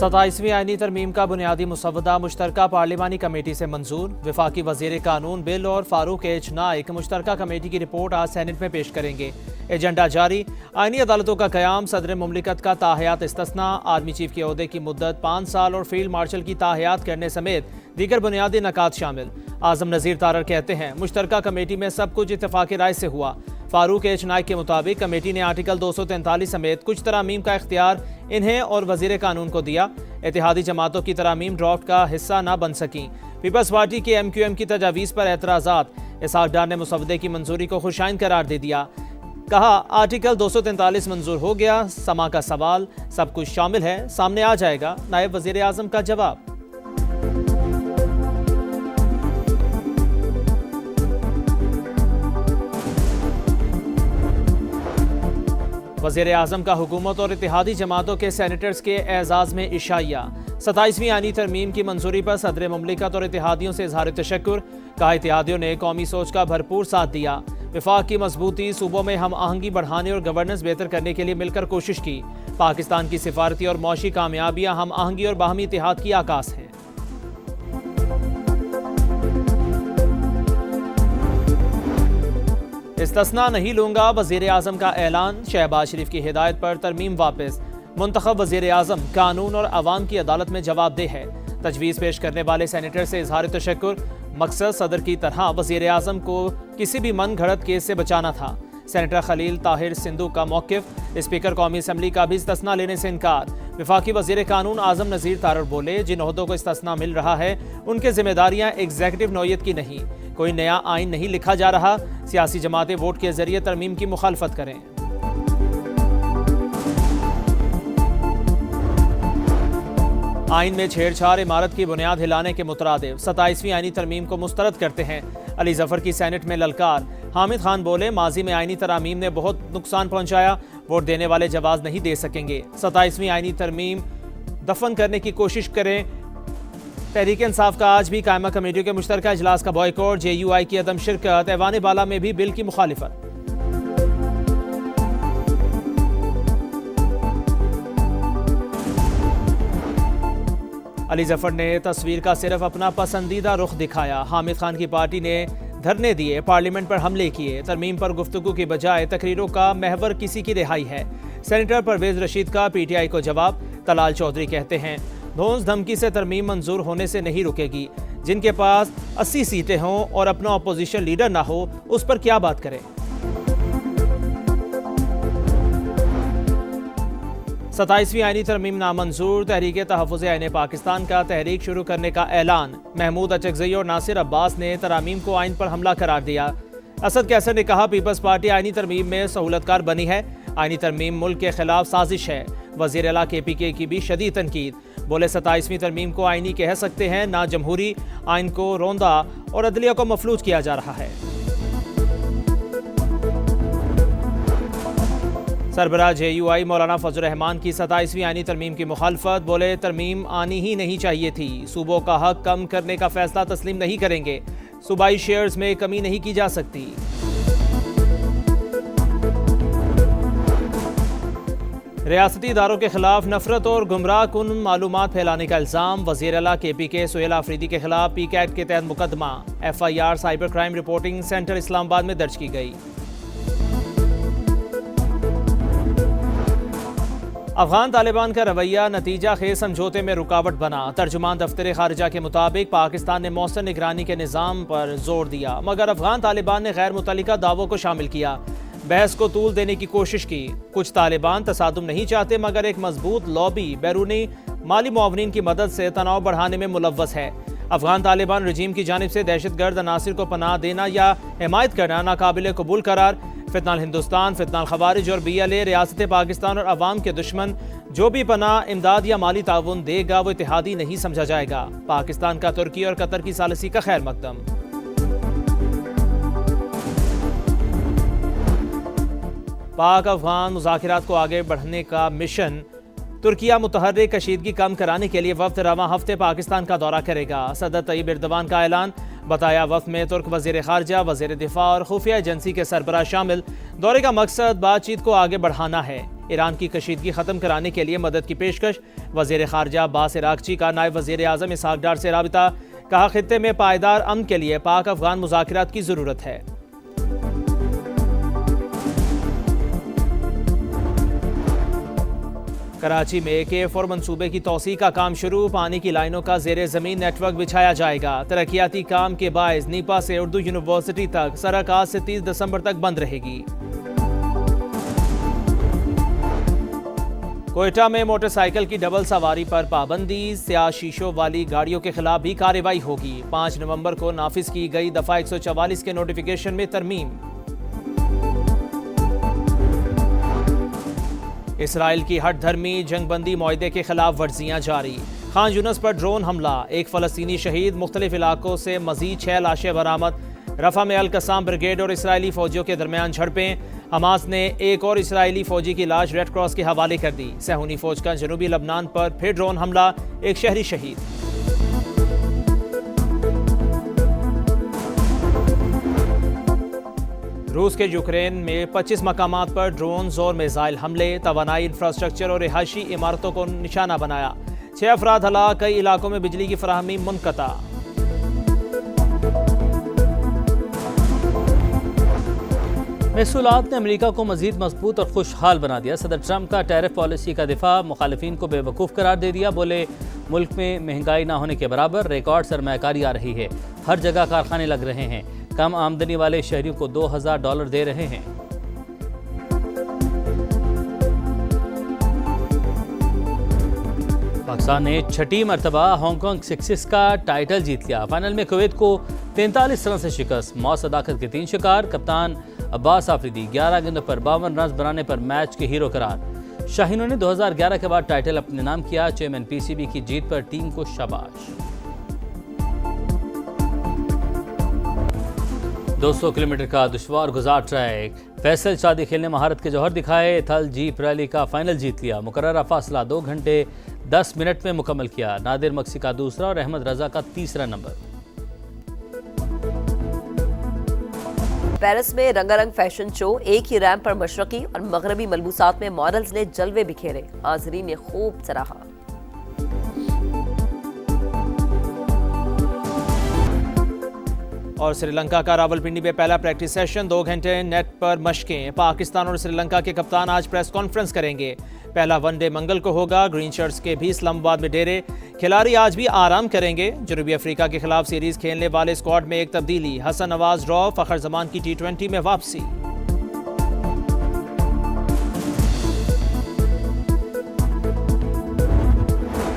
27वीं आईनी तरमीम का बुनियादी मुसवदा मुश्तरका पार्लिमानी कमेटी से मंजूर। वफाकी वजीर कानून बिल और फारूक एच नाइक मुश्तरका कमेटी की रिपोर्ट आज सेनेट में पेश करेंगे। एजेंडा जारी। आईनी अदालतों का क़याम, सदर मुमलिकत का ताहयात इस्तिस्ना, आर्मी चीफ के ओहदे की मुद्दत 5 साल और फील्ड मार्शल की ताहयात करने समेत दीगर बुनियादी नकात शामिल। आजम नज़ीर तारर कहते हैं मुश्तरका कमेटी में सब कुछ इत्तफाक़ी राय से हुआ। फारूक एच नाइक के मुताबिक कमेटी ने आर्टिकल 243 समेत कुछ तरामीम का इख्तियार इन्हें और वजीर कानून को दिया। इत्तेहादी जमातों की तरामीम ड्राफ्ट का हिस्सा न बन सकी। पीपल्स पार्टी के MQM की तजावीज़ पर एतराज़ात। इसहाक डार ने मुसवदे की मंजूरी को खुशाइन करार दे दिया। कहा आर्टिकल 243 मंजूर हो गया। समा का सवाल सब कुछ शामिल है, सामने आ जाएगा। नायब वजीर आज़म का जवाब। वज़ीर आज़म का हुकूमत और इत्तेहादी जमातों के सेनेटर्स के एजाज़ में इशाइया। 27वीं आईनी तरमीम की मंजूरी पर सदर मुमलिकत और इत्तेहादियों से इजहार तशक्कुर। कहा इत्तेहादियों ने कौमी सोच का भरपूर साथ दिया। विफाक की मजबूती, सूबों में हम आहंगी बढ़ाने और गवर्नेंस बेहतर करने के लिए मिलकर कोशिश की। पाकिस्तान की सिफारती और मौशी कामयाबियाँ हम आहंगी और बाहमी इत्तेहाद की आकाश हैं। इस्तिस्ना नहीं लूंगा, वज़ीर आज़म का ऐलान। शहबाज शरीफ की हिदायत पर तरमीम वापस। मुंतखब वज़ीर आज़म कानून और अवाम की अदालत में जवाबदेह है। तजवीज़ पेश करने वाले सेनेटर से इजहार तशक्कुर। मकसद सदर की तरह वज़ीर आज़म को किसी भी मन घड़त केस से बचाना था। सेनेटर खलील ताहिर सिंधु का मौक़िफ़। स्पीकर कौमी असम्बली का भी इस्तिस्ना लेने से इनकार। वफाकी वज़ीर कानून आज़म नज़ीर तारर बोले जिन ओहदों को इस्तिस्ना मिल रहा है उनकी जिम्मेदारियाँ एग्जीक्यूटिव नौयत की नहीं। कोई नया आइन नहीं लिखा जा रहा। सियासी जमातें वोट के जरिए तरमीम की मुखालफत करें। आइन में छेड़छाड़ इमारत की बुनियाद हिलाने के मुतरादिफ। 27वीं आईनी तरमीम को मुस्तरद करते हैं। अली जफर की सेनेट में ललकार। हामिद खान बोले माजी में आईनी तरामीम ने बहुत नुकसान पहुंचाया, वोट देने वाले जवाब नहीं दे सकेंगे। 27वीं आईनी तरमीम दफन करने की कोशिश करें। तहरीक इंसाफ का आज भी कायमा कमेटियों के मुश्तरका इजलास का बॉयकॉट। JUI की अदम शिरकत। ऐवान बाला में भी बिल की मुखालिफत। अली जफर ने तस्वीर का सिर्फ अपना पसंदीदा रुख दिखाया। हामिद खान की पार्टी ने धरने दिए, पार्लियामेंट पर हमले किए। तरमीम पर गुफ्तगू की बजाय तकरीरों का महवर किसी की रिहाई है। सेनेटर परवेज रशीद का PTI को जवाब। तलाल चौधरी कहते हैं धौंस धमकी से तरमीम मंजूर होने से नहीं रुकेगी। जिनके पास 80 सीटें हों और अपना अपोजिशन लीडर ना हो उस पर क्या बात करें। 27वीं आईनी तरमीम नामंजूर। तहरीक तहफ़्फ़ुज़ आईन पाकिस्तान का तहरीक शुरू करने का ऐलान। महमूद अचकज़ई और नासिर अब्बास ने तरामीम को आइन पर हमला करार दिया। असद कैसर ने कहा पीपल्स पार्टी आईनी तरमीम में सहूलतकार बनी है। आईनी तरमीम मुल्क के खिलाफ साजिश है। वज़ीर आला KPK की भी शदीद तनकीद। बोले 27वीं तरमीम को आईनी कह सकते हैं ना, जमहूरी आइन को रौंदा और अदलिया को मफलूज किया जा रहा है। सरबराह JUI मौलाना फजल रहमान की 27वीं आईनी तरमीम की मुखालफत। बोले तरमीम आनी ही नहीं चाहिए थी। सूबों का हक कम करने का फैसला तस्लीम नहीं करेंगे। सूबाई शेयर्स में कमी नहीं की जा सकती। रियासती इदारों के खिलाफ नफरत और गुमराह कुन मालूमात फैलाने का इल्ज़ाम। वज़ीर आला KPK सुहेल आफरीदी के खिलाफ PCAT के तहत मुकदमा। FIR cyber crime reporting centre Islamabad में दर्ज की गई। अफगान तालिबान का रवैया नतीजा खेज समझौते में रुकावट बना। तर्जुमान दफ्तर खारिजा के मुताबिक पाकिस्तान ने मौसर निगरानी के निज़ाम पर जोर दिया, मगर अफगान तालिबान ने गैर मुतल्लिका दावों को शामिल किया। बहस को तूल देने की कोशिश की। कुछ तालिबान तसादुम नहीं चाहते, मगर एक मजबूत लॉबी बैरूनी माली मुआवनीन की मदद से तनाव बढ़ाने में मुलव्वस है। अफगान तालिबान रजीम की जानिब से दहशतगर्द अनासिर को पनाह देना या हिमायत करना नाकाबिल कबूल करार। फितनाल हिंदुस्तान, फितनाल खवारिज और BLA रियासत पाकिस्तान और अवाम के दुश्मन। जो भी पनाह, इमदाद या माली ताउन देगा वो इत्तेहादी नहीं समझा जाएगा। पाकिस्तान का तुर्की और कतर की सालसी का खैर मकदम। पाक अफगान मुज़ाकिरात को आगे बढ़ने का मिशन। तुर्किया मुतहर्रिक कशीदगी कम कराने के लिए वक्त रवां हफ्ते पाकिस्तान का दौरा करेगा। सदर तैयब एर्दोगान का ऐलान। बताया वफ्द में तुर्क वजीर खारजा, वजीर दिफा और खुफिया एजेंसी के सरबराह शामिल। दौरे का मकसद बातचीत को आगे बढ़ाना है। ईरान की कशीदगी खत्म कराने के लिए मदद की पेशकश। वजीर खारजा अब्बास इराक्ची का नायब वजीर आजम इसहाक डार से राबिता। कहा खित्ते में पायदार अमन के लिए पाक अफगान मुज़ाकरात की जरूरत है। कराची में KF4 मंसूबे की तौसी का काम शुरू। पानी की लाइनों का ज़ेरे ज़मीन नेटवर्क बिछाया जाएगा। तरक्याती काम के बायस नीपा से उर्दू यूनिवर्सिटी तक सड़क आज से 30 दिसंबर तक बंद रहेगी। कोयटा में मोटरसाइकिल की डबल सवारी पर पाबंदी। स्याह शीशों वाली गाड़ियों के खिलाफ भी कार्रवाई होगी। 5 नवंबर को नाफिज की गई दफा 144 के नोटिफिकेशन में तरमीम। इसराइल की हट धर्मी जंगबंदी मुआहदे के खिलाफ वर्जियां जारी। खान यूनस पर ड्रोन हमला, एक फ़लस्तीनी शहीद। मुख्तलिफ इलाकों से मजीद 6 लाशें बरामद। रफा में अल कसाम ब्रिगेड और इसराइली फौजियों के दरमियान झड़पें। हमास ने एक और इसराइली फौजी की लाश रेड क्रॉस के हवाले कर दी। सहूनी फौज का जनूबी लबनान पर फिर ड्रोन हमला, एक शहरी शहीद। रूस के यूक्रेन में 25 मकामात पर ड्रोन्स और मिसाइल हमले। तवानाई इंफ्रास्ट्रक्चर और रिहायशी इमारतों को निशाना बनाया। 6 अफराद हलाक, कई इलाकों में बिजली की फराहमी मुनक़ता। महसूलात ने अमेरिका को मजीद मजबूत और खुशहाल बना दिया। सदर ट्रंप का टैरिफ पॉलिसी का दिफा, मुखालिफिन को बेवकूफ़ करार दे दिया। बोले मुल्क में महंगाई ना होने के बराबर रिकॉर्ड सरमायाकारी आ रही है। हर जगह कारखाने लग रहे हैं। कम आमदनी वाले शहरियों को $2000 दे रहे हैं। पाकिस्तान ने 6ठी मरतबा हांगकांग सिक्सेस का टाइटल जीत लिया। फाइनल में कुवैत को 43 रन से शिकस्त। मौत सदाकत के 3 शिकार। कप्तान अब्बास आफरीदी 11 गेंदों पर 52 रन बनाने पर मैच के हीरो करार। शाहीनों ने 2011 के बाद टाइटल अपने नाम किया। चेयरमैन PCB की जीत पर टीम को शाबाश। 200 किलोमीटर का दुश्वार गुजार ट्रैक। फैसल शादी खेलने महारत के जौहर दिखाए। थल जीप रैली का फाइनल जीत लिया। मुकर्ररा फासला 2 घंटे 10 मिनट में मुकम्मल किया। नादिर मक्सी का दूसरा और अहमद रजा का तीसरा नंबर। पेरिस में रंगारंग फैशन शो, एक ही रैंप पर मशरकी और मगरबी मलबूसात में मॉडल्स ने जलवे बिखेरे। हाज़रीन ने खूब सराहा। और श्रीलंका का रावलपिंडी में पहला प्रैक्टिस सेशन। 2 घंटे नेट पर मशकें। पाकिस्तान और श्रीलंका के कप्तान आज प्रेस कॉन्फ्रेंस करेंगे। पहला वनडे मंगल को होगा। ग्रीन शर्ट्स के भी इस्लामाबाद में डेरे। खिलाड़ी आज भी आराम करेंगे। जनूबी अफ्रीका के खिलाफ सीरीज खेलने वाले स्क्वाड में एक तब्दीली। हसन नवाज ड्रॉ, फखर जमान की T20 में वापसी।